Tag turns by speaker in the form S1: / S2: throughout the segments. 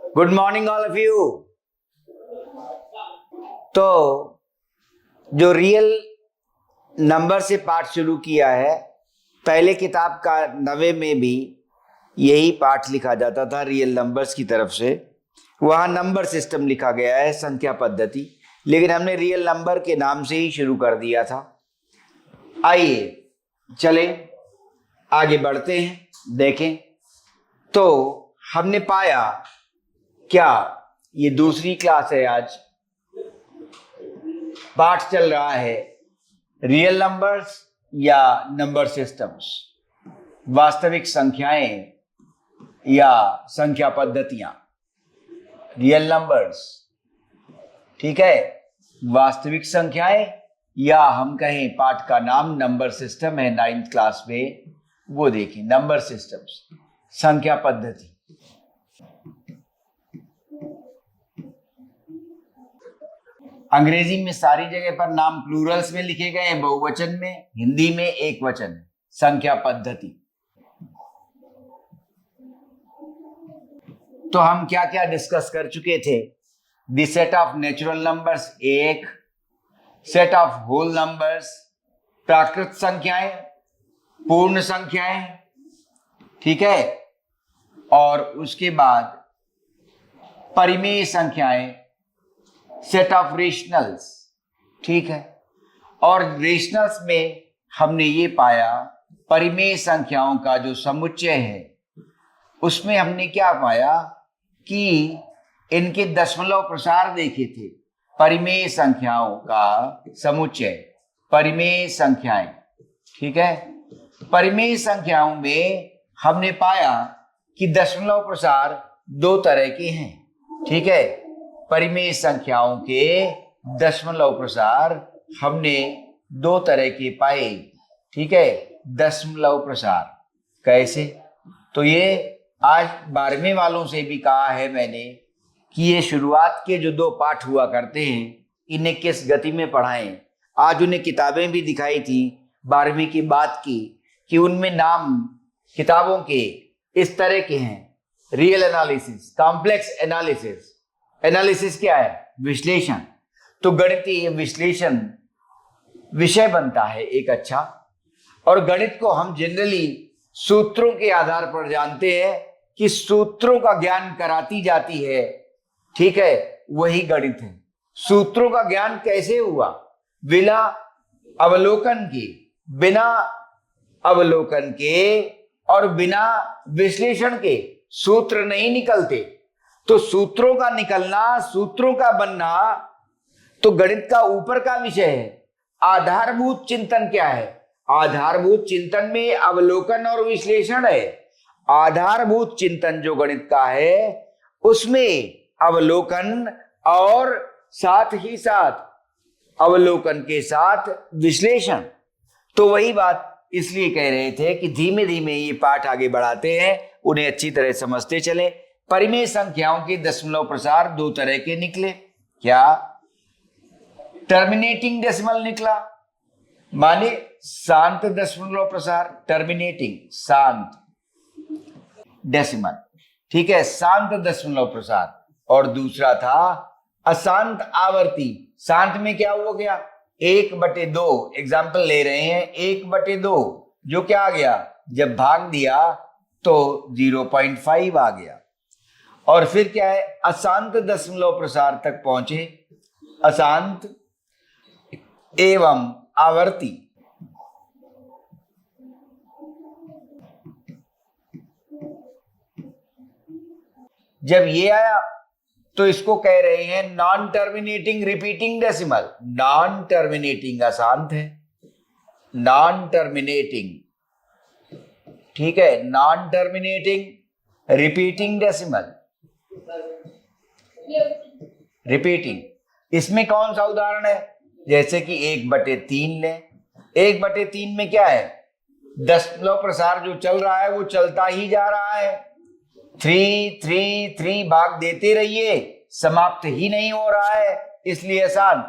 S1: Good morning all of you. तो जो real number से पाठ शुरू किया है, पहले किताब का 90 में भी यही पाठ लिखा जाता था रियल नंबर्स की तरफ से। वहाँ नंबर सिस्टम लिखा गया है, संख्या पद्धति, लेकिन हमने रियल नंबर के नाम से ही शुरू कर दिया था। आइए चले आगे बढ़ते हैं, देखें। तो हमने पाया क्या, ये दूसरी क्लास है, आज पाठ चल रहा है रियल नंबर्स या नंबर सिस्टम्स, वास्तविक संख्याएं या संख्या पद्धतियां। रियल नंबर्स, ठीक है, वास्तविक संख्याएं, या हम कहें पाठ का नाम नंबर सिस्टम है 9th क्लास में, वो देखें नंबर सिस्टम्स, संख्या पद्धति। अंग्रेजी में सारी जगह पर नाम प्लूरल्स में लिखे गए हैं, बहुवचन में, हिंदी में एक वचन है, संख्या पद्धति। तो हम क्या क्या डिस्कस कर चुके थे? The set of natural numbers एक, सेट ऑफ होल नंबर्स, प्राकृत संख्याएं, पूर्ण संख्याएं, ठीक है, और उसके बाद परिमेय संख्याएं, सेट ऑफ रेशनल्स, ठीक है। और रेशनल्स में हमने ये पाया परिमेय संख्याओं का जो समुच्चय है, उसमें हमने क्या पाया कि इनके दशमलव प्रसार देखे थे। परिमेय संख्याओं का समुच्चय, परिमेय संख्याएं, ठीक है। परिमेय संख्याओं में हमने पाया कि दशमलव प्रसार दो तरह के हैं, ठीक है। परिमेय संख्याओं के दशमलव प्रसार हमने दो तरह के पाए, ठीक है। दशमलव प्रसार कैसे? तो ये आज 12वीं वालों से भी कहा है मैंने कि ये शुरुआत के जो दो पाठ हुआ करते हैं, इन्हें किस गति में पढ़ाएं। आज उन्हें किताबें भी दिखाई थी 12वीं की बात की, कि उनमें नाम किताबों के इस तरह के हैं: real analysis, complex analysis. Analysis क्या है? विश्लेषण। तो गणितीय विश्लेषण विषय बनता है एक अच्छा। और गणित को हम जनरली सूत्रों के आधार पर जानते हैं कि सूत्रों का ज्ञान कराती जाती है, ठीक है, वही गणित है। सूत्रों का ज्ञान कैसे हुआ? बिना अवलोकन के, बिना अवलोकन के और बिना विश्लेषण के सूत्र नहीं निकलते। तो सूत्रों का निकलना, सूत्रों का बनना तो गणित का ऊपर का विषय है। आधारभूत चिंतन क्या है? आधारभूत चिंतन में अवलोकन और विश्लेषण है। आधारभूत चिंतन जो गणित का है, उसमें अवलोकन और साथ ही साथ अवलोकन के साथ विश्लेषण। तो वही बात इसलिए कह रहे थे कि धीमे धीमे ये पाठ आगे बढ़ाते हैं, उन्हें अच्छी तरह समझते चले। परिमेय संख्याओं के दशमलव प्रसार दो तरह के निकले। क्या? टर्मिनेटिंग डेसिमल निकला, माने शांत दशमलव प्रसार, टर्मिनेटिंग, शांत डेसिमल, ठीक है, शांत दशमलव प्रसार। और दूसरा था अशांत आवर्ती। शांत में क्या हो गया? 1/2, एग्जाम्पल ले रहे हैं, 1/2 जो क्या आ गया, जब भाग दिया तो 0.5 आ गया। और फिर क्या है? अशांत दशमलव प्रसार तक पहुंचे, अशांत एवं आवर्ती। जब ये आया तो इसको कह रहे हैं non terminating repeating decimal. Non terminating अशांत है, नॉन टर्मिनेटिंग, ठीक है, non terminating repeating decimal, repeating. इसमें कौन सा उदाहरण है? जैसे कि 1/3 ले। 1/3 में क्या है? दशमलव प्रसार जो चल रहा है वो चलता ही जा रहा है। 3 3 3 भाग देते रहिए, समाप्त ही नहीं हो रहा है, इसलिए शांत।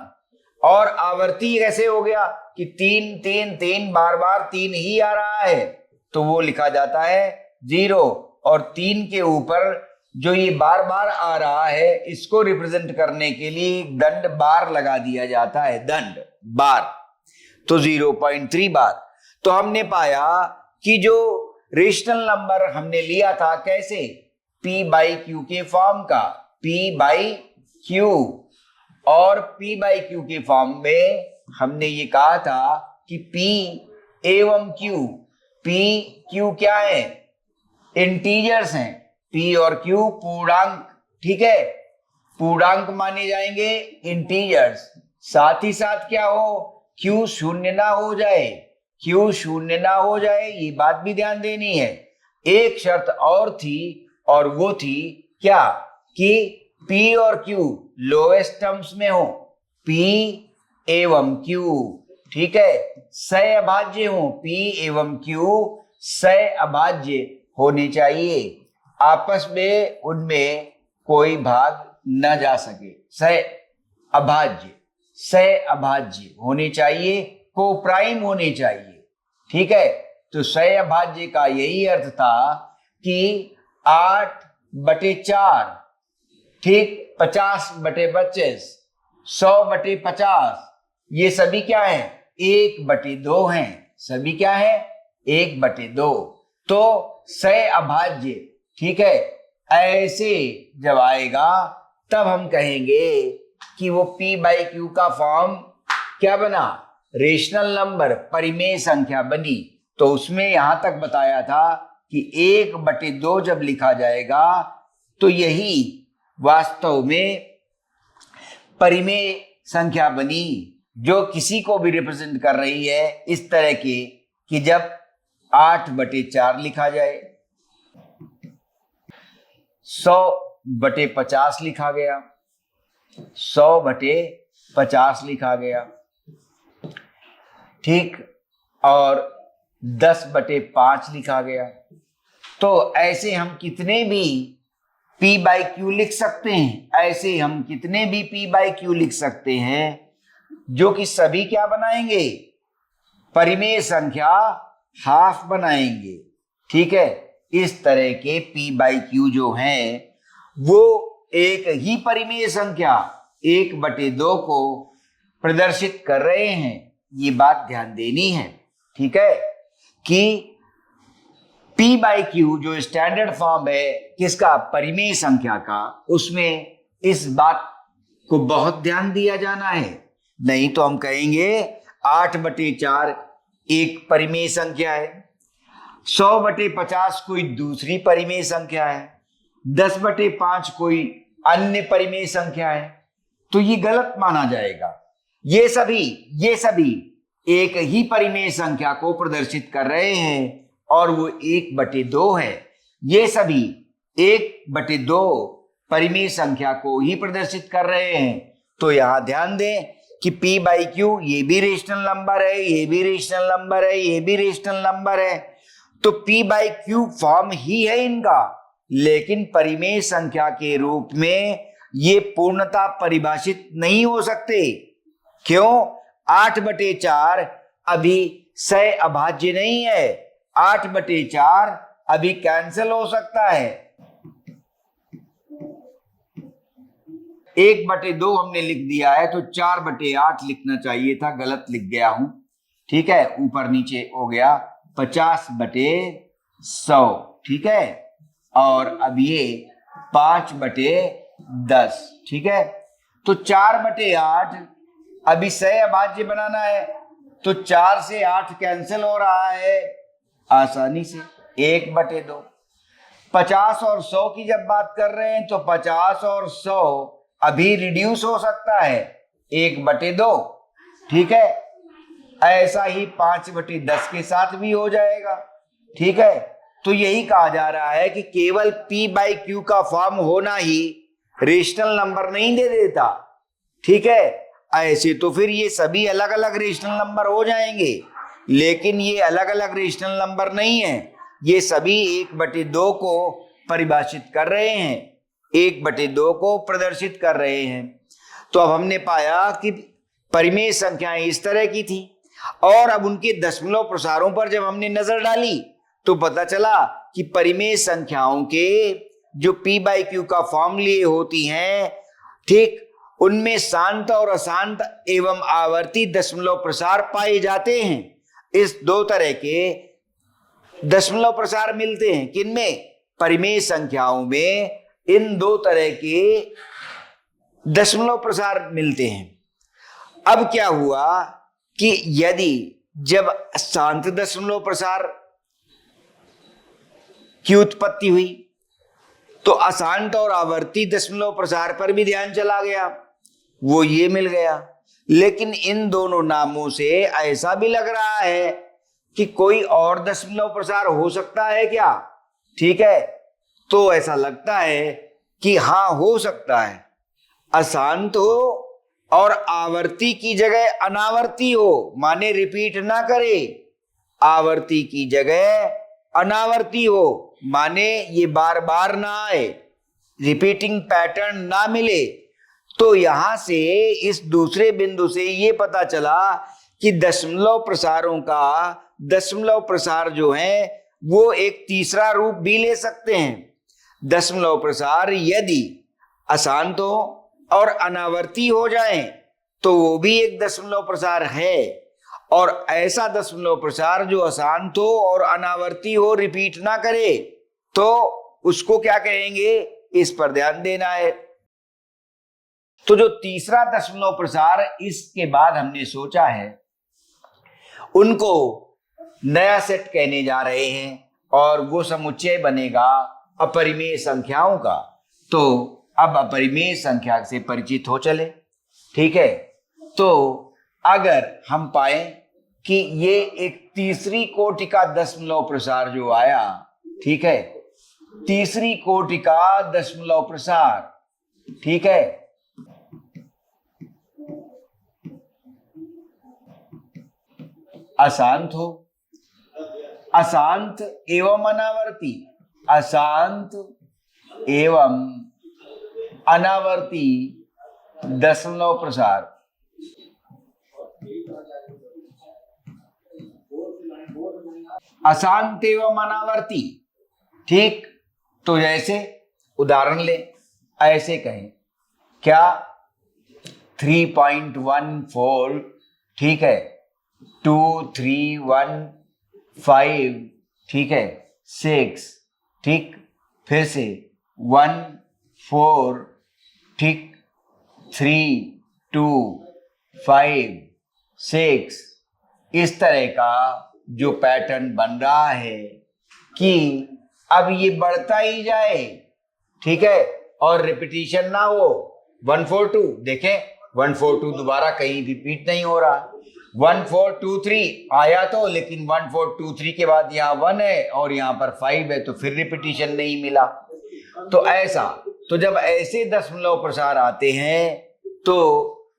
S1: और आवर्ती कैसे हो गया कि 3 3 3 बार बार 3 ही आ रहा है, तो वो लिखा जाता है 0। और 3 के ऊपर जो ये बार बार आ रहा है इसको रिप्रेजेंट करने के लिए एक दंड बार लगा दिया जाता है, दंड बार, तो 0.3 बार। तो हमने पाया कि जो रेशनल नंबर हमने लिया था कैसे, P बाई Q के फॉर्म का, P बाई Q, और P बाई Q के फॉर्म में हमने ये कहा था कि P एवं Q, P Q क्या है, इंटीजर्स हैं, P और Q पूर्णांक, ठीक है, पूर्णांक माने जाएंगे, इंटीजर्स। साथ ही साथ क्या हो, Q शून्य ना हो जाए, Q शून्य ना हो जाए, ये बात भी ध्यान देनी है। एक शर्त और थी, और वो थी क्या, कि P और Q लोएस्ट टर्म्स में हो, P एवं Q, ठीक है, सह अभाज्य हो, P एवं Q सह अभाज्य होने चाहिए, आपस में उनमें कोई भाग न जा सके, सह अभाज्य होने चाहिए, को प्राइम होने चाहिए, ठीक है। तो सह अभाज्य का यही अर्थ था कि 8/4, ठीक, 50/25, 100/50, ये सभी क्या है, 1/2 हैं, सभी क्या है, 1/2। तो सह अभाज्य, ठीक है, ऐसे जब आएगा तब हम कहेंगे कि वो P बाई Q का फॉर्म क्या बना, रेशनल नंबर, परिमेय संख्या बनी। तो उसमें यहां तक बताया था कि 1/2 जब लिखा जाएगा तो यही वास्तव में परिमेय संख्या बनी, जो किसी को भी रिप्रेजेंट कर रही है इस तरह की कि जब 8/4 लिखा जाए, 100/50 लिखा गया, 100/50 लिखा गया, ठीक, और 10/5 लिखा गया। तो ऐसे हम कितने भी P बाई Q लिख सकते हैं, ऐसे हम कितने भी P बाई Q लिख सकते हैं, जो कि सभी क्या बनाएंगे, परिमेय संख्या हाफ बनाएंगे, ठीक है। इस तरह के P बाई Q जो हैं वो एक ही परिमेय संख्या 1/2 को प्रदर्शित कर रहे हैं, ये बात ध्यान देनी है, ठीक है, कि P बाई Q जो स्टैंडर्ड फॉर्म है किसका, परिमेय संख्या का, उसमें इस बात को बहुत ध्यान दिया जाना है, नहीं तो हम कहेंगे 8/4 एक परिमेय संख्या है, 100/50 कोई दूसरी परिमेय संख्या है, 10/5 कोई अन्य परिमेय संख्या है, तो ये गलत माना जाएगा। ये सभी एक ही परिमेय संख्या को प्रदर्शित कर रहे हैं और वो 1/2 है। ये सभी 1/2 परिमेय संख्या को ही प्रदर्शित कर रहे हैं। तो यहां ध्यान दें कि P बाई Q ये भी रेशनल नंबर है, ये भी रेशनल नंबर है, ये भी रेशनल नंबर है, तो P बाई Q फॉर्म ही है इनका, लेकिन परिमेय संख्या के रूप में ये पूर्णता परिभाषित नहीं हो सकते। क्यों? 8/4 अभी सह अभाज्य नहीं है, 8/4 अभी कैंसिल हो सकता है। 1/2 हमने लिख दिया है तो 4/8 लिखना चाहिए था, गलत लिख गया हूं, ठीक है, ऊपर नीचे हो गया 50/100, ठीक है, और अब ये 5/10, ठीक है। तो 4/8 अभी सह अभाज्य बनाना है, तो 4 से 8 कैंसिल हो रहा है आसानी से, 1/2। 50 और 100 की जब बात कर रहे हैं तो 50 और 100 अभी रिड्यूस हो सकता है 1/2, ठीक है। ऐसा ही 5/10 के साथ भी हो जाएगा, ठीक है। तो यही कहा जा रहा है कि केवल P बाई Q का फॉर्म होना ही रेशनल नंबर नहीं दे देता, ठीक है। ऐसे तो फिर ये सभी अलग अलग रेशनल नंबर हो जाएंगे, लेकिन ये अलग अलग रेशनल नंबर नहीं है, ये सभी 1/2 को परिभाषित कर रहे हैं, 1/2 को प्रदर्शित कर रहे हैं। तो अब हमने पाया कि परिमेय संख्याएं इस तरह की थी, और अब उनके दशमलव प्रसारों पर जब हमने नजर डाली तो पता चला कि परिमेय संख्याओं के जो P बाई क्यू का फॉर्म लिए होती हैं, ठीक, उनमें शांत और अशांत एवं आवर्ती दशमलव प्रसार पाए जाते हैं। इस दो तरह के दशमलव प्रसार मिलते हैं। किनमें? परिमेय संख्याओं में इन दो तरह के दशमलव प्रसार मिलते हैं। अब क्या हुआ कि यदि जब शांत दशमलव प्रसार की उत्पत्ति हुई तो अशांत और आवर्ती दशमलव प्रसार पर भी ध्यान चला गया, वो ये मिल गया। लेकिन इन दोनों नामों से ऐसा भी लग रहा है कि कोई और दशमलव प्रसार हो सकता है क्या? ठीक है, तो ऐसा लगता है कि हाँ, हो सकता है। अशांत हो और आवर्ती की जगह अनावर्ती हो, माने रिपीट ना करे। आवर्ती की जगह अनावर्ती हो, माने ये बार बार ना आए, रिपीटिंग पैटर्न ना मिले। तो यहां से इस दूसरे बिंदु से ये पता चला कि दशमलव प्रसारों का दशमलव प्रसार जो है वो एक तीसरा रूप भी ले सकते हैं। दशमलव प्रसार यदि अशांत हो और अनावर्ती हो जाए तो वो भी एक दशमलव प्रसार है। और ऐसा दशमलव प्रसार जो अशांत हो और अनावर्ती हो, रिपीट ना करे, तो उसको क्या कहेंगे, इस पर ध्यान देना है। तो जो तीसरा दशमलव प्रसार इसके बाद हमने सोचा है उनको नया सेट कहने जा रहे हैं और वो समुच्चय बनेगा अपरिमेय संख्याओं का। तो अब अपरिमेय संख्या से परिचित हो चले, ठीक है। तो अगर हम पाए कि ये एक तीसरी कोटि का दशमलव प्रसार जो आया, ठीक है, तीसरी कोटि का दशमलव प्रसार, ठीक है, अशांत हो, अशांत एवं अनावर्ती, अशांत एवं अनावर्ती दशमलव प्रसार, अशांत एवं अनावर्ती, ठीक। तो जैसे उदाहरण ले, ऐसे कहें क्या, 3.14, ठीक है, 2315, ठीक है, 6, ठीक, फिर से 14, ठीक, 325 6, इस तरह का जो पैटर्न बन रहा है कि अब ये बढ़ता ही जाए, ठीक है, और रिपीटिशन ना हो। 142 देखें, 142 दोबारा कहीं रिपीट नहीं हो रहा। 1423 आया तो, लेकिन 1423 के बाद यहाँ 1 है और यहाँ पर 5 है, तो फिर रिपीटिशन नहीं मिला। तो ऐसा, तो जब ऐसे दशमलव प्रसार आते हैं तो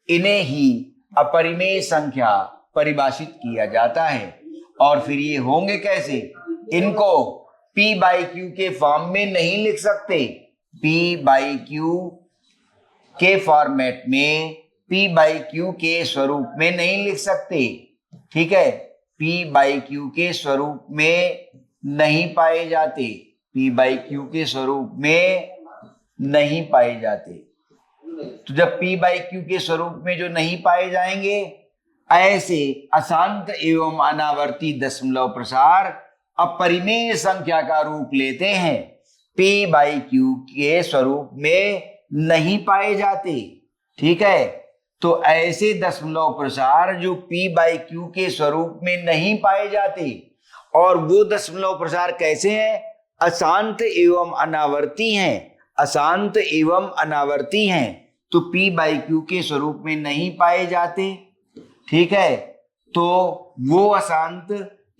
S1: इन्हें ही अपरिमेय संख्या परिभाषित किया जाता है। और फिर ये होंगे कैसे, इनको P बाई क्यू के फॉर्म में नहीं लिख सकते। P बाई क्यू के फॉर्मेट में, P बाई क्यू के स्वरूप में नहीं लिख सकते, ठीक है, P बाई क्यू के स्वरूप में नहीं पाए जाते, P बाई क्यू के स्वरूप में नहीं पाए जाते। तो जब P बाई क्यू के स्वरूप में जो नहीं पाए जाएंगे, ऐसे अशांत एवं अनावर्ती दशमलव प्रसार अपरिमेय संख्या का रूप लेते हैं, P बाई क्यू के स्वरूप में नहीं पाए जाते, ठीक है। तो ऐसे दशमलव प्रसार जो P बाई क्यू के स्वरूप में नहीं पाए जाते, और वो दशमलव प्रसार कैसे हैं, अशांत एवं अनावर्ती हैं, अशांत एवं अनावर्ती हैं, तो P बाई क्यू के स्वरूप में नहीं पाए जाते, ठीक है। तो वो अशांत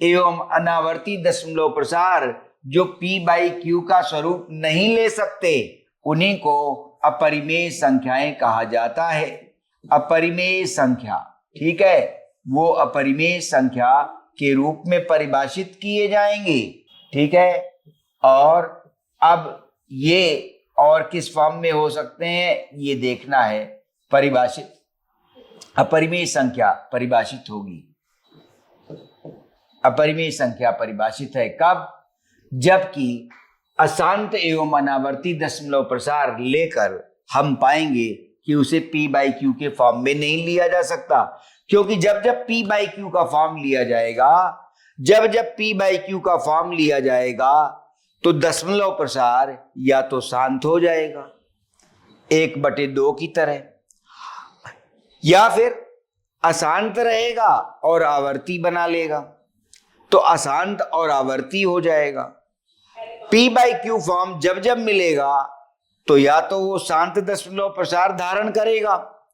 S1: एवं अनावर्ती दशमलव प्रसार जो P बाई क्यू का स्वरूप नहीं ले सकते, उन्हीं को अपरिमेय संख्याएं कहा जाता है। अपरिमेय संख्या, ठीक है, वो अपरिमेय संख्या के रूप में परिभाषित किए जाएंगे, ठीक है। और अब ये और किस फॉर्म में हो सकते हैं ये देखना है। परिभाषित, अपरिमेय संख्या परिभाषित होगी, अपरिमेय संख्या परिभाषित है कब, जबकि अशांत एवं अनावर्ती दशमलव प्रसार लेकर हम पाएंगे कि उसे P बाई क्यू के फॉर्म में नहीं लिया जा सकता, क्योंकि जब जब P बाई क्यू का फॉर्म लिया जाएगा, जब जब P बाई क्यू का फॉर्म लिया जाएगा तो दशमलव प्रसार या तो शांत हो जाएगा 1/2 की तरह, या फिर अशांत रहेगा और आवर्ती बना लेगा, तो अशांत और आवर्ती हो जाएगा। P बाई क्यू फॉर्म जब जब मिलेगा तो या तो वो शांत दशमलव प्रसार धारण करेगा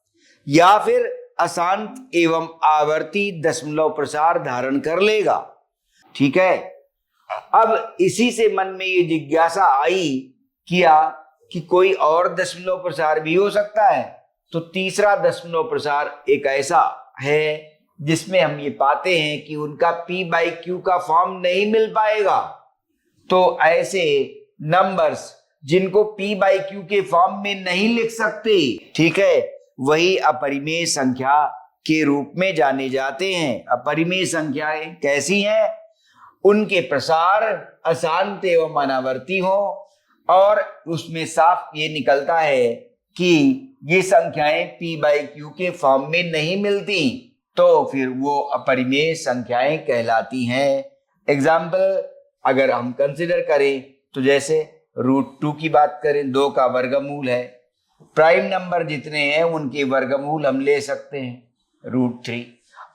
S1: या फिर अशांत एवं आवर्ती दशमलव प्रसार धारण कर लेगा। ठीक है, अब इसी से मन में ये जिज्ञासा आई किया कि कोई और दशमलव प्रसार भी हो सकता है, तो तीसरा दशमलव प्रसार एक ऐसा है जिसमें हम ये पाते हैं कि उनका P बाई क्यू का फॉर्म नहीं मिल पाएगा। तो ऐसे नंबर्स जिनको P बाई क्यू के फॉर्म में नहीं लिख सकते, ठीक है, वही अपरिमेय संख्या के रूप में जाने जाते हैं। अपरिमेय संख्याएं कैसी हैं? उनके प्रसार अशांत एवं अनावर्ती हो और उसमें साफ ये निकलता है कि ये संख्याएं P बाई क्यू के फॉर्म में नहीं मिलती, तो फिर वो अपरिमेय संख्याएं कहलाती हैं। एग्जाम्पल अगर हम कंसिडर करें तो जैसे √2 की बात करें, 2 का वर्गमूल है, प्राइम नंबर जितने हैं उनके वर्गमूल हम ले सकते हैं √3,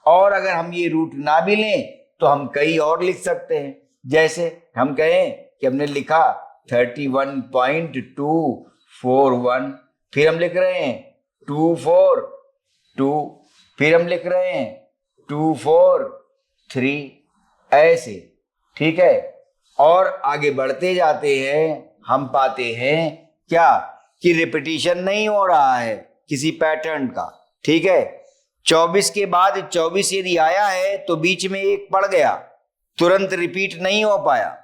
S1: और अगर हम ये रूट ना भी लें तो हम कई और लिख सकते हैं। जैसे हम कहें कि हमने लिखा 31.241, फिर हम लिख रहे हैं 242, फिर हम लिख रहे हैं 243, ऐसे। ठीक है, और आगे बढ़ते जाते हैं हम पाते हैं क्या कि रिपीटिशन नहीं हो रहा है किसी पैटर्न का। ठीक है, 24 के बाद 24 यदि आया है तो बीच में 1 पड़ गया, तुरंत रिपीट नहीं हो पाया।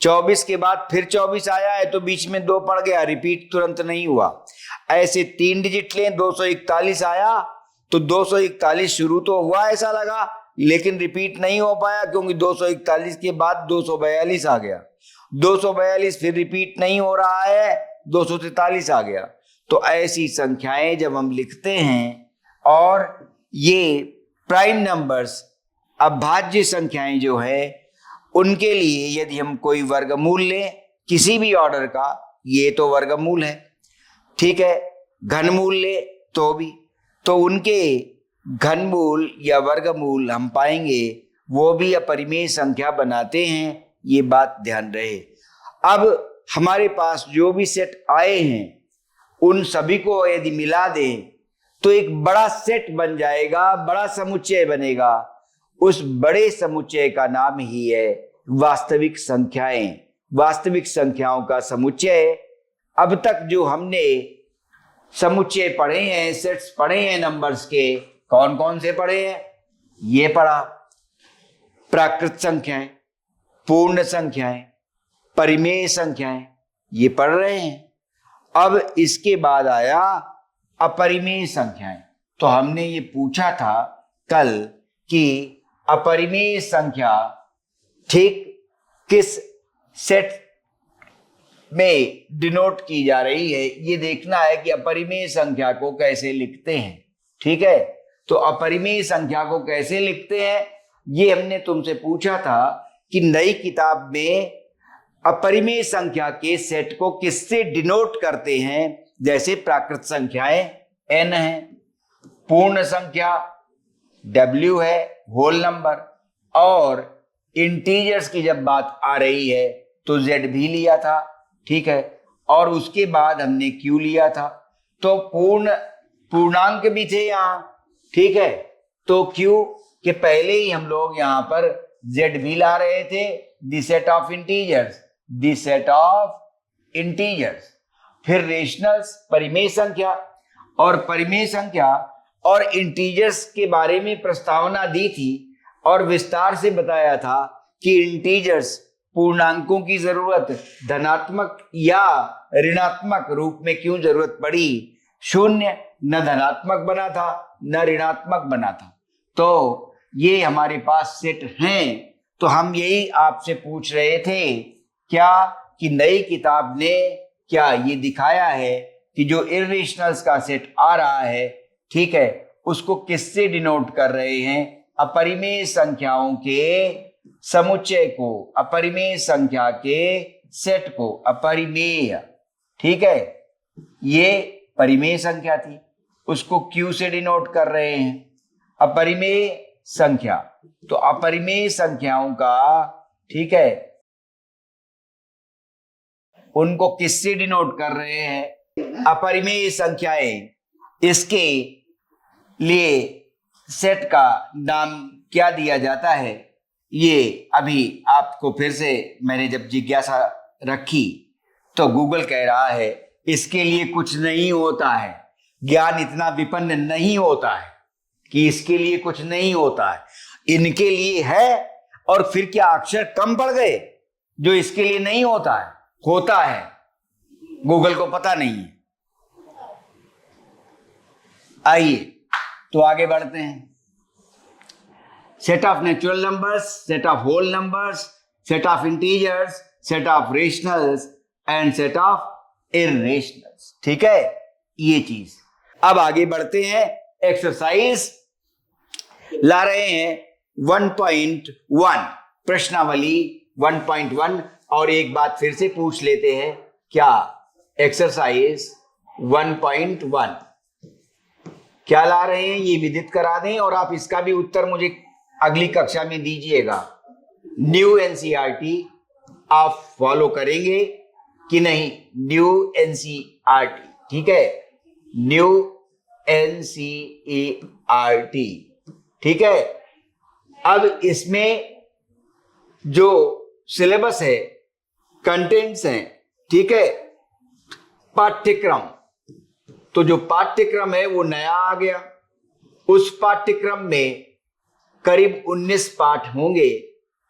S1: 24 के बाद फिर 24 आया है तो बीच में 2 पड़ गया, रिपीट तुरंत नहीं हुआ। ऐसे 3 डिजिट लें, 241 आया तो 241 शुरू तो हुआ ऐसा लगा, लेकिन रिपीट नहीं हो पाया क्योंकि 241 के बाद 242 आ गया, 242 फिर रिपीट नहीं हो रहा है, 243 आ गया। तो ऐसी संख्याएं जब हम लिखते हैं और ये प्राइम नंबर्स अभाज्य संख्याएं जो है उनके लिए यदि हम कोई वर्गमूल लें किसी भी ऑर्डर का, ये तो वर्गमूल है, ठीक है, घनमूल ले तो भी, तो उनके घनमूल या वर्गमूल हम पाएंगे वो भी अपरिमेय संख्या बनाते हैं, ये बात ध्यान रहे। अब हमारे पास जो भी सेट आए हैं उन सभी को यदि मिला दें तो एक बड़ा सेट बन जाएगा, बड़ा समुच्चय बनेगा। उस बड़े समुच्चय का नाम ही है वास्तविक संख्याएं। वास्तविक संख्याओं का समुच्चय। अब तक जो हमने समुच्चय पढ़े हैं, सेट्स पढ़े हैं नंबर्स के, कौन कौन से पढ़े हैं? ये पढ़ा, प्राकृत संख्याएं, पूर्ण संख्याएं, परिमेय संख्याएं, ये पढ़ रहे हैं। अब इसके बाद आया अपरिमेय संख्याएं। तो हमने ये पूछा था कल कि अपरिमेय संख्या ठीक किस सेट में डिनोट की जा रही है, ये देखना है कि अपरिमेय संख्या को कैसे लिखते हैं। ठीक है, तो अपरिमेय संख्या को कैसे लिखते हैं ये हमने तुमसे पूछा था कि नई किताब में अपरिमेय संख्या के सेट को किससे डिनोट करते हैं। जैसे प्राकृत संख्याएं n है, पूर्ण संख्या w है, होल नंबर, और इंटीजर्स की जब बात आ रही है तो z भी लिया था। ठीक है, और उसके बाद हमने q लिया था, तो पूर्णांक भी थे यहाँ। ठीक है, तो q के पहले ही हम लोग यहाँ पर z भी ला रहे थे, the set of integers, the set of integers. फिर रेशनल्स, परिमेय संख्या, और परिमेय संख्या और इंटीजर्स के बारे में प्रस्तावना दी थी और विस्तार से बताया था कि इंटीजर्स पूर्णांकों की जरूरत धनात्मक या ऋणात्मक रूप में क्यों जरूरत पड़ी। शून्य न धनात्मक बना था न ऋणात्मक बना था। तो ये हमारे पास सेट हैं। तो हम यही आपसे पूछ रहे थे क्या कि नई किताब ने क्या ये दिखाया है कि जो इर्रेशनल्स का सेट आ रहा है, ठीक है, उसको किससे डिनोट कर रहे हैं? अपरिमेय संख्याओं के समुच्चय को, अपरिमेय संख्या के सेट को, अपरिमेय, ठीक है, ये परिमेय संख्या थी, उसको Q से डिनोट कर रहे हैं। अपरिमेय संख्या, तो अपरिमेय संख्याओं का, ठीक है, उनको किससे डिनोट कर रहे हैं? अपरिमेय संख्याएं, इसके लिए सेट का नाम क्या दिया जाता है? ये अभी आपको फिर से मैंने जब जिज्ञासा रखी तो गूगल कह रहा है इसके लिए कुछ नहीं होता है, ज्ञान इतना विपन्न नहीं होता है कि इसके लिए कुछ नहीं होता है, इनके लिए है। और फिर क्या अक्षर कम पड़ गए जो इसके लिए नहीं होता है? होता है, गूगल को पता नहीं है। आइए तो आगे बढ़ते हैं। Set of natural numbers, set of whole numbers, set of integers, set of rationals and set of irrationals, ठीक है, ये चीज। अब आगे बढ़ते हैं। एक्सरसाइज ला रहे हैं 1.1, प्रश्नावली 1.1। और एक बात फिर से पूछ लेते हैं, क्या एक्सरसाइज 1.1 क्या ला रहे हैं ये विदित करा दें, और आप इसका भी उत्तर मुझे अगली कक्षा में दीजिएगा। न्यू एनसीईआरटी आप फॉलो करेंगे कि नहीं? न्यू एनसीईआरटी, ठीक है, न्यू एनसीईआरटी, ठीक है। अब इसमें जो सिलेबस है, कंटेंट्स हैं, ठीक है, पाठ्यक्रम, तो जो पाठ्यक्रम है वो नया आ गया। उस पाठ्यक्रम में करीब 19 पाठ होंगे,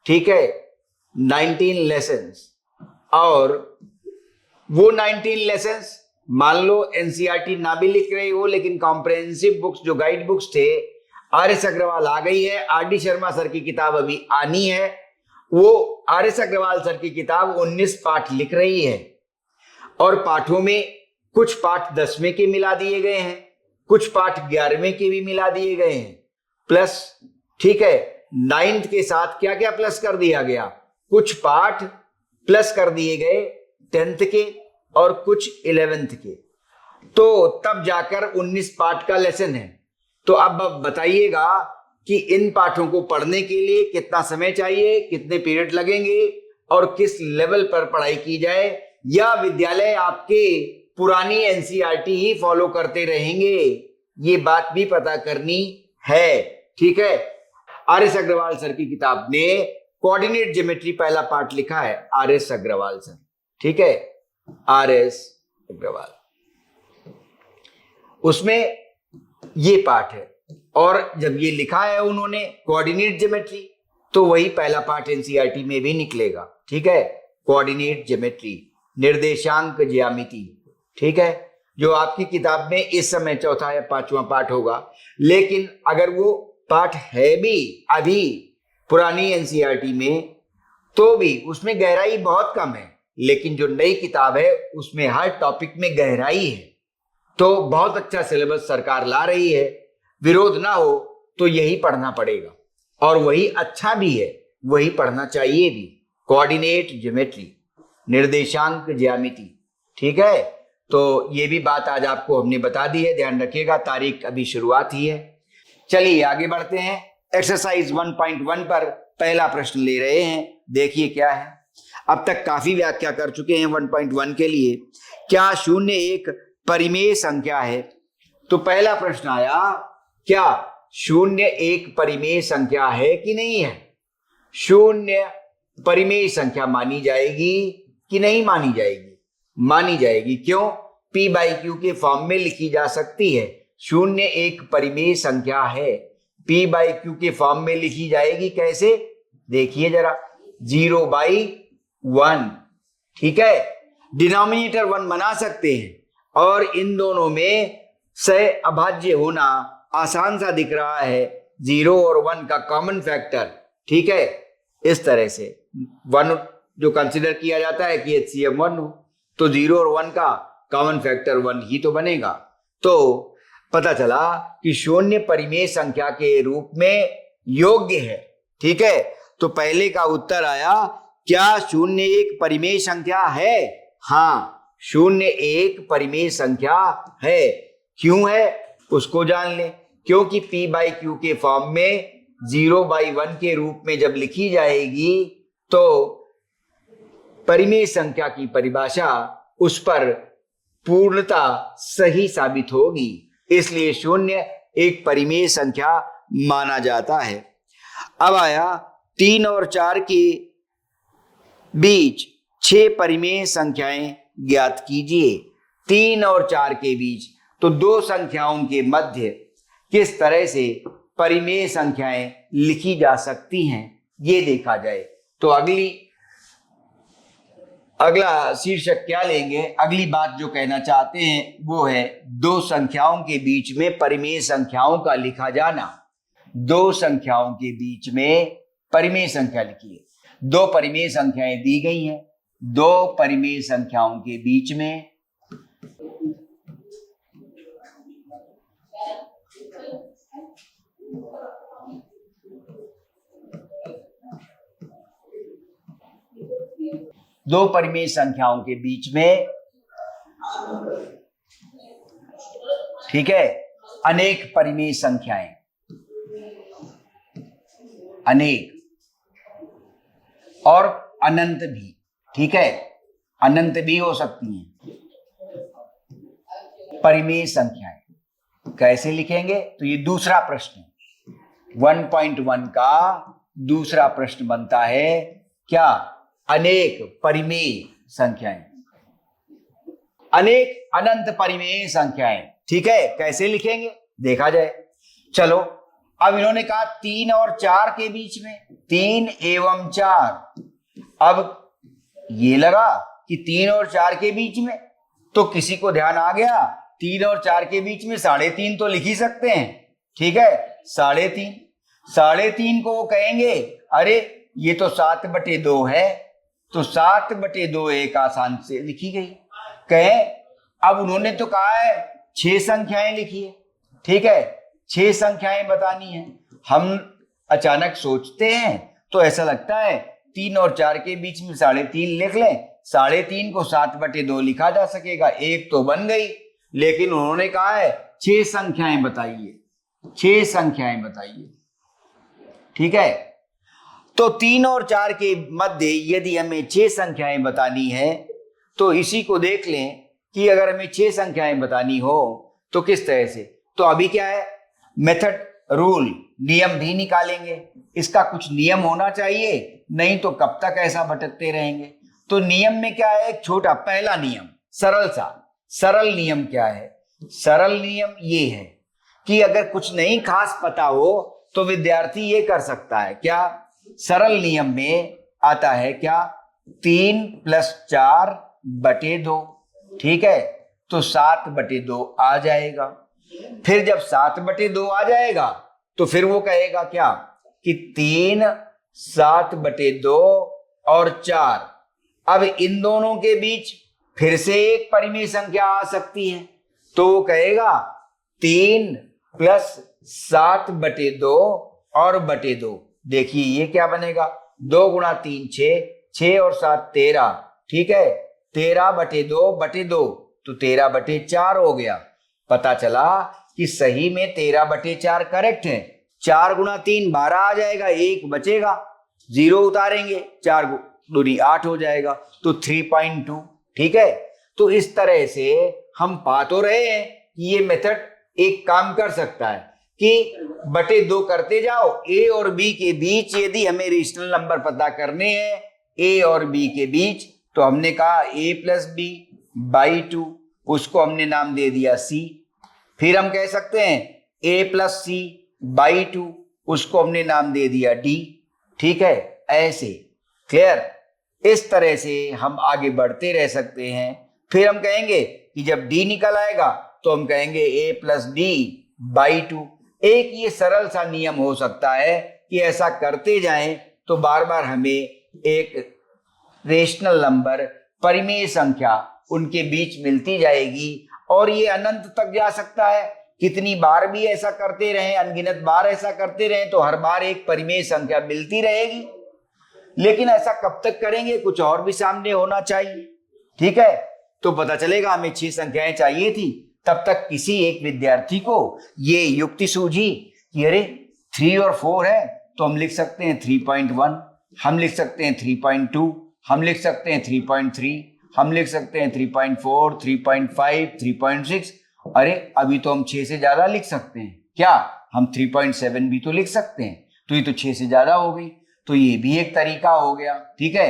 S1: ठीक है, 19 लेसन्स। और वो 19 लेसन्स मान लो एनसीईआरटी ना भी लिख रही हो, लेकिन कॉम्प्रिहेंसिव बुक्स जो गाइड बुक्स थे, आर.एस. अग्रवाल आ गई है, आर.डी. शर्मा सर की किताब अभी आनी है, वो आर.एस. अग्रवाल सर की किताब 19 पाठ लिख रही है। और पाठों में कुछ पाठ 10वें के मिला दिए गए हैं, कुछ पाठ 11वें के भी मिला दिए गए हैं, प्लस, ठीक है, 9th के साथ क्या क्या प्लस कर दिया गया? कुछ पाठ प्लस कर दिए गए 10th के और कुछ 11th के, तो तब जाकर 19 पाठ का लेसन है। तो अब बताइएगा कि इन पाठों को पढ़ने के लिए कितना समय चाहिए, कितने पीरियड लगेंगे और किस लेवल पर पढ़ाई की जाए, या विद्यालय आपके पुरानी एनसीईआरटी ही फॉलो करते रहेंगे, ये बात भी पता करनी है, ठीक है। आर.एस. अग्रवाल सर की किताब ने कोऑर्डिनेट ज्योमेट्री पहला पार्ट लिखा है, आर.एस. अग्रवाल सर, ठीक है, आर.एस. अग्रवाल, उसमें ये पार्ट है। और जब ये लिखा है उन्होंने कोऑर्डिनेट ज्योमेट्री, तो वही पहला पार्ट एनसीईआरटी में भी निकलेगा, ठीक है, कोऑर्डिनेट ज्योमेट्री, निर्देशांक ज्यामिति, ठीक है, जो आपकी किताब में इस समय चौथा या 5वां पार्ट होगा। लेकिन अगर वो पार्ट है भी अभी पुरानी एनसीईआरटी में, तो भी उसमें गहराई बहुत कम है, लेकिन जो नई किताब है उसमें हर टॉपिक में गहराई है। तो बहुत अच्छा सिलेबस सरकार ला रही है, विरोध ना हो तो यही पढ़ना पड़ेगा, और वही अच्छा भी है, वही पढ़ना चाहिए भी। कोऑर्डिनेट ज्योमेट्री, निर्देशांक ज्यामिति, ठीक है। तो ये भी बात आज आपको हमने बता दी है, ध्यान रखिएगा, तारीख अभी शुरुआत ही है। चलिए आगे बढ़ते हैं। एक्सरसाइज 1.1 पर पहला प्रश्न ले रहे हैं, देखिए क्या है। अब तक काफी व्याख्या कर चुके हैं 1.1 के लिए। क्या 0 एक परिमेय संख्या है? तो पहला प्रश्न आया, क्या 0 एक परिमेय संख्या है कि नहीं है? 0 परिमेय संख्या मानी जाएगी कि नहीं मानी जाएगी? मानी जाएगी। क्यों? P/Q के फॉर्म में लिखी जा सकती है। 0 एक परिमेय संख्या है, P/Q के फॉर्म में लिखी जाएगी। कैसे? देखिए जरा, 0/1, ठीक है, डिनोमिनेटर 1 बना सकते हैं, और इन दोनों में सह अभाज्य होना आसान सा दिख रहा है, 0 और 1 का कॉमन फैक्टर, ठीक है। इस तरह से 1 जो कंसिडर किया जाता है कि HCF 1 हो, तो 0 और 1 का कॉमन फैक्टर 1 ही तो बनेगा। तो पता चला कि शून्य परिमेय संख्या के रूप में योग्य है। ठीक है, तो पहले का उत्तर आया, क्या शून्य एक परिमेय संख्या है? हाँ, शून्य एक परिमेय संख्या है। क्यों है उसको जान ले। क्योंकि P/Q के फॉर्म में 0/1 के रूप में जब लिखी जाएगी तो परिमेय संख्या की परिभाषा उस पर पूर्णता सही साबित होगी, इसलिए शून्य एक परिमेय संख्या माना जाता है। अब आया 3 और 4 के बीच 6 परिमेय संख्याएं ज्ञात कीजिए। 3 और 4 के बीच, तो दो संख्याओं के मध्य किस तरह से परिमेय संख्याएं लिखी जा सकती हैं ये देखा जाए। तो अगला शीर्षक क्या लेंगे? अगली बात जो कहना चाहते हैं वो है दो संख्याओं के बीच में परिमेय संख्याओं का लिखा जाना। दो संख्याओं के बीच में परिमेय संख्या लिखिए। दो परिमेय संख्याएं दी गई हैं। दो परिमेय संख्याओं के बीच में दो परिमेय संख्याओं के बीच में, ठीक है, अनेक परिमेय संख्याएं, अनेक और अनंत भी, ठीक है, अनंत भी हो सकती हैं परिमेय संख्याएं। कैसे लिखेंगे? तो ये दूसरा प्रश्न 1.1 का दूसरा प्रश्न बनता है, क्या अनेक परिमेय संख्याएं, अनेक अनंत परिमेय संख्याएं, ठीक है, कैसे लिखेंगे देखा जाए। चलो, अब इन्होंने कहा 3 और 4 के बीच में, 3 एवं 4। अब ये लगा कि 3 और 4 के बीच में, तो किसी को ध्यान आ गया 3 और 4 के बीच में 3.5 तो लिख ही सकते हैं, ठीक है, 3.5 को वो कहेंगे अरे ये तो 7/2 है, तो 7/2 एक आसान से लिखी गई। कहे अब उन्होंने तो कहा है 6 संख्याएं लिखिए, ठीक है, 6 संख्याएं बतानी है। हम अचानक सोचते हैं तो ऐसा लगता है 3 और 4 के बीच में 3.5 लिख लें, 3.5 को 7/2 लिखा जा सकेगा, एक तो बन गई। लेकिन उन्होंने कहा है 6 संख्याएं बताइए, 6 संख्याएं बताइए, ठीक है। तो 3 और 4 के मध्य यदि हमें 6 संख्याएं बतानी है तो इसी को देख लें कि अगर हमें 6 संख्याएं बतानी हो तो किस तरह से। तो अभी क्या है, मेथड, रूल, नियम भी निकालेंगे। इसका कुछ नियम होना चाहिए, नहीं तो कब तक ऐसा भटकते रहेंगे। तो नियम में क्या है, एक छोटा पहला नियम, सरल नियम क्या है? सरल नियम ये है कि अगर कुछ नहीं खास पता हो तो विद्यार्थी ये कर सकता है, क्या सरल नियम में आता है क्या, 3 + 4/2, ठीक है, तो 7/2 आ जाएगा। फिर जब 7/2 आ जाएगा तो फिर वो कहेगा क्या कि 3, 7/2 और 4। अब इन दोनों के बीच फिर से एक परिमेय संख्या आ सकती है, तो वो कहेगा 3 + 7/2 और /2। देखिए ये क्या बनेगा, 2 × 3 6, 6 और 7 13, ठीक है, 13/2/2, तो 13/4 हो गया। पता चला कि सही में 13/4 करेक्ट है। 4 × 3 12 आ जाएगा, 1 बचेगा, 0 उतारेंगे, 4 दूनी 8 हो जाएगा, तो 3.2, ठीक है। तो इस तरह से हम पा तो रहे हैं कि ये मेथड एक काम कर सकता है कि /2 करते जाओ। ए और बी के बीच यदि हमें रेशनल नंबर पता करने हैं, ए और बी के बीच, तो हमने कहा a + b/2, उसको हमने नाम दे दिया c। फिर हम कह सकते हैं a + c/2, उसको हमने नाम दे दिया d, ठीक है, ऐसे। क्लियर? इस तरह से हम आगे बढ़ते रह सकते हैं। फिर हम कहेंगे कि जब d निकल आएगा तो हम कहेंगे a + d/2। एक ये सरल सा नियम हो सकता है कि ऐसा करते जाएं तो बार बार हमें एक रेशनल नंबर, परिमेय संख्या उनके बीच मिलती जाएगी और ये अनंत तक जा सकता है। कितनी बार भी ऐसा करते रहे, अनगिनत बार ऐसा करते रहे तो हर बार एक परिमेय संख्या मिलती रहेगी। लेकिन ऐसा कब तक करेंगे, कुछ और भी सामने होना चाहिए। ठीक है, तो पता चलेगा हमें 6 संख्याएं चाहिए थी। तब तक किसी एक विद्यार्थी को ये युक्ति सूझी कि अरे 3 और 4 है तो हम लिख सकते हैं 3.1, हम लिख सकते हैं 3.2, हम लिख सकते हैं 3.3, हम लिख सकते हैं 3.4, 3.5, 3.6। अरे अभी तो हम 6 से ज्यादा लिख सकते हैं, क्या हम 3.7 भी तो लिख सकते हैं, तो ये तो 6 से ज्यादा हो गई। तो ये भी एक तरीका हो गया। ठीक है,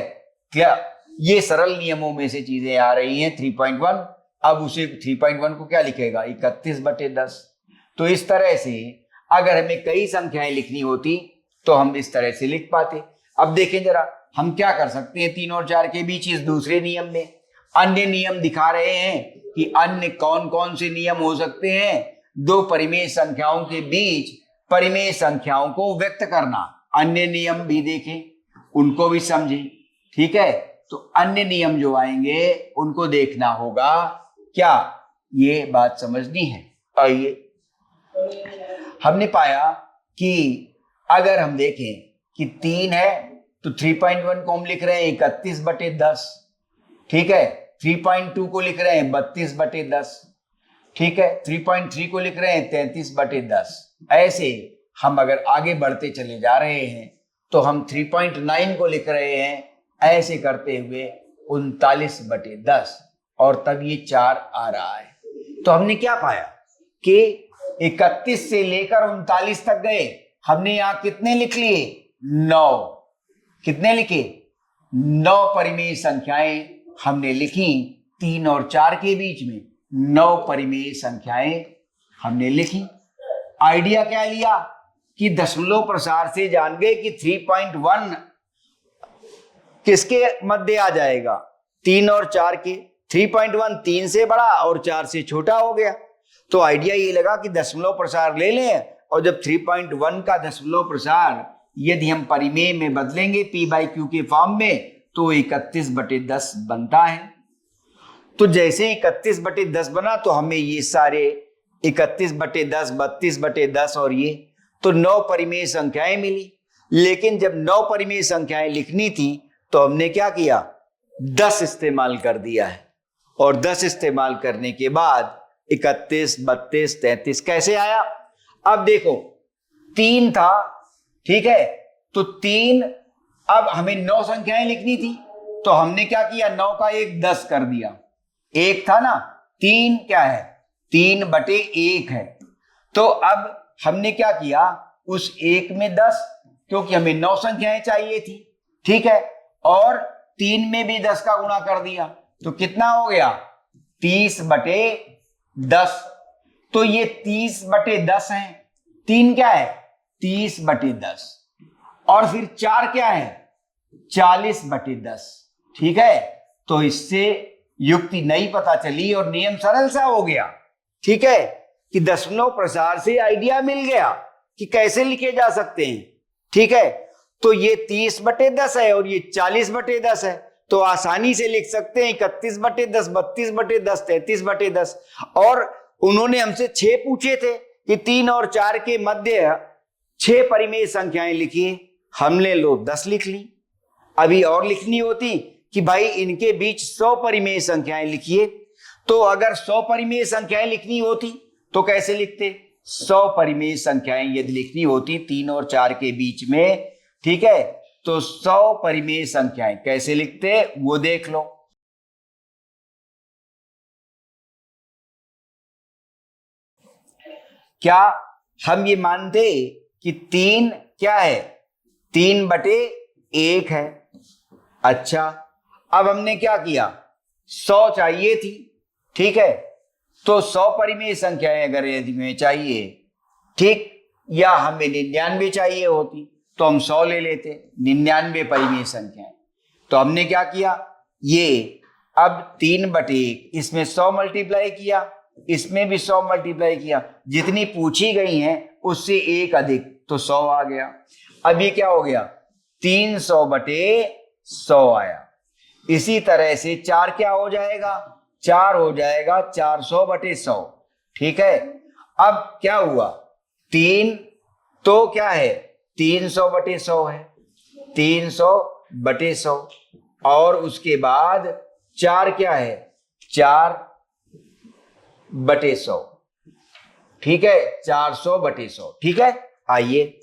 S1: क्या ये सरल नियमों में से चीजें आ रही हैं। 3.1, अब उसे 3.1 को क्या लिखेगा, 31/10। तो इस तरह से अगर हमें कई संख्याएं लिखनी होती तो हम इस तरह से लिख पाते। अब देखें जरा, हम क्या कर सकते हैं 3 और 4 के बीच इस दूसरे नियम में। अन्य नियम दिखा रहे हैं कि अन्य कौन कौन से नियम हो सकते हैं। दो परिमेय संख्याओं के बीच परिमेय संख्याओं को व्यक्त करना, अन्य नियम भी देखें, उनको भी समझें। ठीक है, तो अन्य नियम जो आएंगे उनको देखना होगा, क्या ये बात समझनी है। आइए, हमने पाया कि अगर हम देखें कि 3 है तो 3.1 को हम लिख रहे हैं 31/10। ठीक है, 3.2 को लिख रहे हैं 32/10। ठीक है, 3.3 को लिख रहे हैं 33/10। ऐसे हम अगर आगे बढ़ते चले जा रहे हैं तो हम 3.9 को लिख रहे हैं, ऐसे करते हुए 39/10, और तब ये 4 आ रहा है। तो हमने क्या पाया कि 31 से लेकर 39 तक गए, हमने यहां कितने लिख लिए, 9। कितने लिखे, 9 परिमेय संख्याएं हमने लिखी। 3 और 4 के बीच में 9 परिमेय संख्याएं हमने लिखी। आइडिया क्या लिया कि दशमलव प्रसार से जान गए कि 3.1 किसके मध्य आ जाएगा, 3 और 4 के। 3.1 3 से बड़ा और 4 से छोटा हो गया। तो आइडिया ये लगा कि दशमलव प्रसार ले लें, और जब 3.1 का दशमलव प्रसार यदि हम परिमेय में बदलेंगे p/q के फॉर्म में, तो 31/10 बनता है। तो जैसे 31/10 बना तो हमें ये सारे 31/10, 32/10 और ये तो 9 परिमेय संख्याएं मिली। लेकिन जब 9 परिमेय संख्याएं लिखनी थी तो हमने क्या किया, 10 इस्तेमाल कर दिया है। और 10 इस्तेमाल करने के बाद 31, 32, 33 कैसे आया। अब देखो 3 था, ठीक है, तो 3, अब हमें 9 संख्याएं लिखनी थी तो हमने क्या किया, 9 का 1 10 कर दिया। 1 था ना, 3 क्या है, 3/1 है। तो अब हमने क्या किया, उस 1 में 10, क्योंकि हमें 9 संख्याएं चाहिए थी। ठीक है, और 3 में भी 10 का गुणा कर दिया तो कितना हो गया, 30/10। तो ये 30/10 है। 3 क्या है, 30/10, और फिर 4 क्या है, 40/10। ठीक है, तो इससे युक्ति नई पता चली और नियम सरल सा हो गया। ठीक है, कि दशमलव प्रसार से आइडिया मिल गया कि कैसे लिखे जा सकते हैं। ठीक है, तो ये 30/10 है और ये 40/10 है, तो आसानी से लिख सकते हैं 31/10, 32/10, 33/10। और उन्होंने हमसे 6 पूछे थे कि 3 और 4 के मध्य 6 परिमेय संख्याएं लिखिए, हमने लो 10 लिख ली। अभी और लिखनी होती कि भाई इनके बीच 100 परिमेय संख्याएं लिखिए, तो अगर 100 परिमेय संख्याएं लिखनी होती तो कैसे लिखते, 100 परिमेय संख्याएं यदि लिखनी होती 3 और 4 के बीच में, ठीक है, तो 100 परिमेय संख्याएं कैसे लिखते वो देख लो। क्या हम ये मानते कि 3 क्या है, 3/1 है। अच्छा, अब हमने क्या किया, 100 चाहिए थी। ठीक है, तो 100 परिमेय संख्याएं अगर यदि हमें चाहिए, ठीक, या हमें 99 चाहिए होती तो हम 100 ले लेते, 99 परिमेय संख्याएं। तो हमने क्या किया, ये अब 3/1, इसमें 100 मल्टीप्लाई किया, इसमें भी 100 मल्टीप्लाई किया, जितनी पूछी गई हैं उससे 1 अधिक, तो 100 आ गया। अब ये क्या हो गया, 300/100 आया। इसी तरह से 4 क्या हो जाएगा, 4 हो जाएगा 400/100। ठीक है, अब क्या हुआ, 3 तो क्या है 300/100 है, 300/100, और उसके बाद 4 क्या है 4/100। ठीक है, 400/100। ठीक है, आइए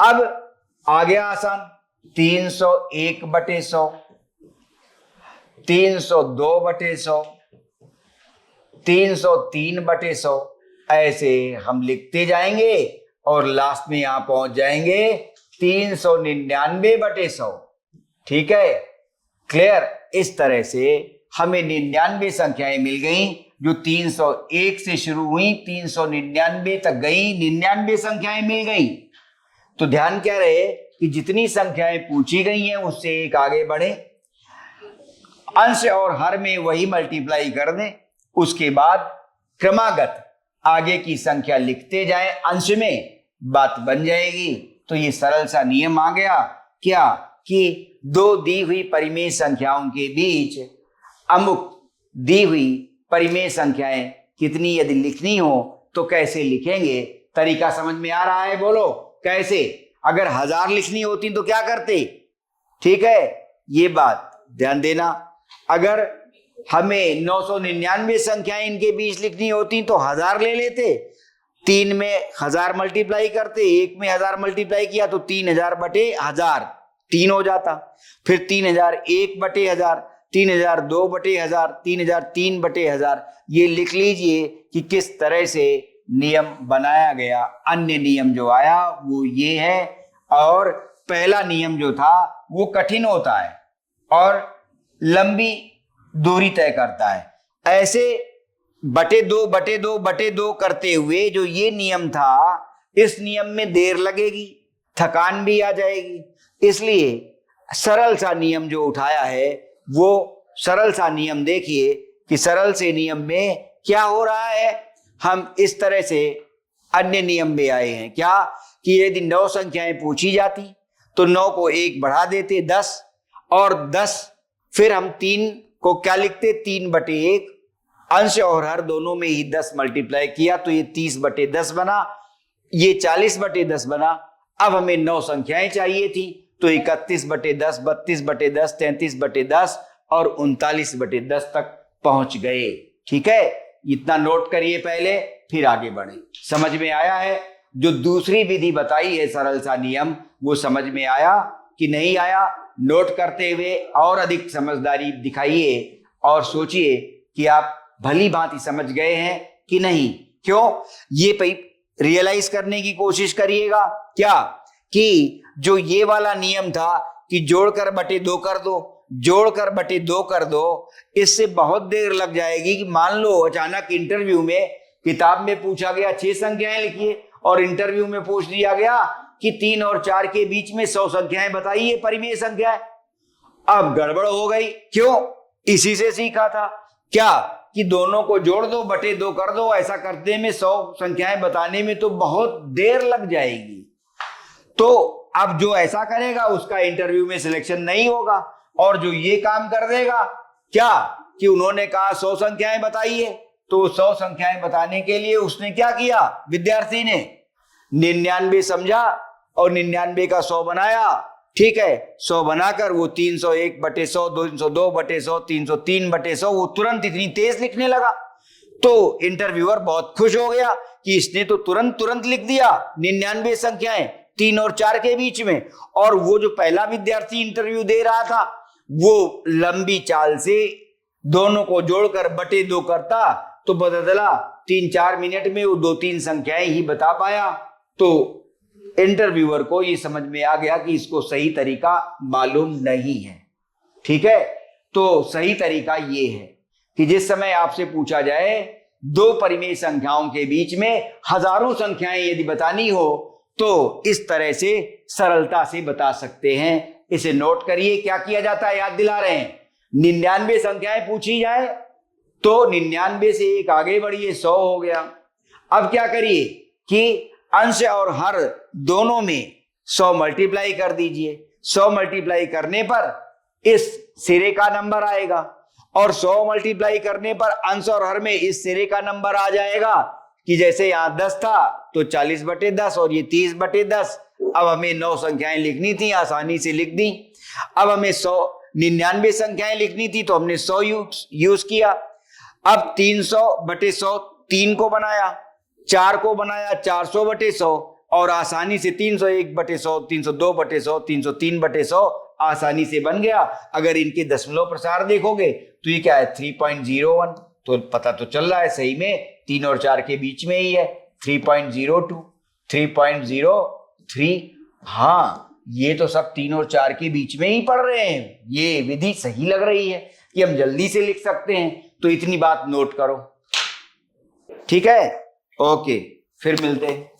S1: अब आ गया आसान, 301/100, 302/100, 303/100, ऐसे हम लिखते जाएंगे और लास्ट में यहां पहुंच जाएंगे 399/100। ठीक है, क्लियर। इस तरह से हमें 99 संख्याएं मिल गई जो 301 से शुरू हुई, 399 तक गई, 99 संख्याएं मिल गई। तो ध्यान क्या रहे कि जितनी संख्याएं पूछी गई हैं उससे एक आगे बढ़े, अंश और हर में वही मल्टीप्लाई कर दें, उसके बाद क्रमागत आगे की संख्या लिखते जाएं, अंश में बात बन जाएगी। तो ये सरल सा नियम आ गया क्या कि दो दी हुई परिमेय संख्याओं के बीच अमुक दी हुई परिमेय संख्याएं कितनी यदि लिखनी हो तो कैसे लिखेंगे। तरीका समझ में आ रहा है, बोलो कैसे। अगर 1000 लिखनी होती तो क्या करते, ठीक है, ये बात ध्यान देना। अगर हमें 999 संख्याएं इनके बीच लिखनी होती तो 1000 ले लेते, 3 में 1000 मल्टीप्लाई करते, 1 में 1000 मल्टीप्लाई किया तो 3000/1000 3 हो जाता, फिर 3001/1000, 3002/1000, 3003/1000। ये लिख लीजिए कि किस तरह से नियम बनाया गया। अन्य नियम जो आया वो ये है, और पहला नियम जो था वो कठिन होता है और लंबी दूरी तय करता है। ऐसे बटे दो करते हुए जो ये नियम था, इस नियम में देर लगेगी, थकान भी आ जाएगी। इसलिए सरल सा नियम जो उठाया है वो सरल सा नियम देखिए कि सरल से नियम में क्या हो रहा है। हम इस तरह से अन्य नियम में आए हैं क्या कि यदि 9 संख्याएं पूछी जाती तो 9 को 1 बढ़ा देते 10, और 10 फिर हम 3 को क्या लिखते 3/1, अंश और हर दोनों में ही 10 मल्टीप्लाई किया तो ये 30/10 बना, ये 40/10 बना। अब हमें 9 संख्याएं चाहिए थी तो 31/10, 32/10, 33/10 और 39/10 तक पहुंच गए। ठीक है, इतना नोट करिए पहले, फिर आगे बढ़े। समझ में आया है? जो दूसरी विधि बताई है सरल सा नियम, वो समझ में आया कि नहीं आया? नोट करते हुए और अधिक समझदारी दिखाइए और सोचिए कि आप भली भांति समझ गए हैं कि नहीं। क्यों, ये रियलाइज करने की कोशिश करिएगा क्या कि जो ये वाला नियम था कि जोड़कर बटे 2 कर दो, जोड़कर बटे 2 कर दो, इससे बहुत देर लग जाएगी। कि मान लो अचानक इंटरव्यू में किताब में पूछा गया 6 संख्याएं लिखिए और इंटरव्यू में पूछ दिया गया कि 3 और 4 के बीच में 100 संख्याएं बताइए, परिमेय संख्याएं। अब गड़बड़ हो गई। क्यों? इसी से सीखा था क्या कि दोनों को जोड़ दो, बटे 2 कर दो। ऐसा करते में 100 संख्याएं बताने में तो बहुत देर लग जाएगी। तो अब जो ऐसा करेगा उसका इंटरव्यू में सिलेक्शन नहीं होगा, और जो ये काम कर देगा क्या कि उन्होंने कहा 100 संख्याएं बताइए, तो 100 संख्याएं बताने के लिए उसने क्या किया, विद्यार्थी ने 99 समझा और 99 का 100 बनाया। ठीक है, 100 बनाकर वो 301/100, 302/100, 303/100 वो तुरंत इतनी तेज लिखने लगा। तो इंटरव्यूअर बहुत खुश हो गया कि इसने तो तुरंत लिख दिया 99 संख्याएं 3 और 4 के बीच में। और वो जो पहला विद्यार्थी इंटरव्यू दे रहा था वो लंबी चाल से दोनों को जोड़कर बटे 2 करता तो बदला 3-4 मिनट में वो 2-3 संख्याएं ही बता पाया। तो इंटरव्यूअर को ये समझ में आ गया कि इसको सही तरीका मालूम नहीं है। ठीक है, तो सही तरीका ये है कि जिस समय आपसे पूछा जाए 2 परिमेय संख्याओं के बीच में हजारों संख्याएं यदि बतानी हो तो इस तरह से सरलता से बता सकते हैं। इसे नोट करिए। क्या किया जाता है, याद दिला रहे हैं। 99 संख्याएं पूछी जाए तो 99 से एक आगे बढ़िए, 100 हो गया। अब क्या करिए कि अंश और हर दोनों में 100 मल्टीप्लाई कर दीजिए। 100 मल्टीप्लाई करने पर इस सिरे का नंबर आएगा और 100 मल्टीप्लाई करने पर अंश और हर में इस सिरे का नंबर आ जाएगा कि जैसे यहां 10 था तो 40/10 और ये 30/10। अब हमें 9 संख्याएं लिखनी थी, आसानी से लिख दी। अब हमें 199 संख्याएं लिखनी थी तो हमने 100 यूज किया। अब 300/100 3 को बनाया, 4 को बनाया 400/100 और आसानी से 301/100, 302/100, 303/100 आसानी से बन गया। अगर इनके दशमलव प्रसार देखोगे तो ये क्या है 3.01, तो पता तो चल रहा है सही में 3 और 4 के बीच में ही है 3.02, 3.03। हाँ, ये तो सब 3 और 4 के बीच में ही पढ़ रहे हैं। ये विधि सही लग रही है कि हम जल्दी से लिख सकते हैं, तो इतनी बात नोट करो। ठीक है, ओके, फिर मिलते हैं।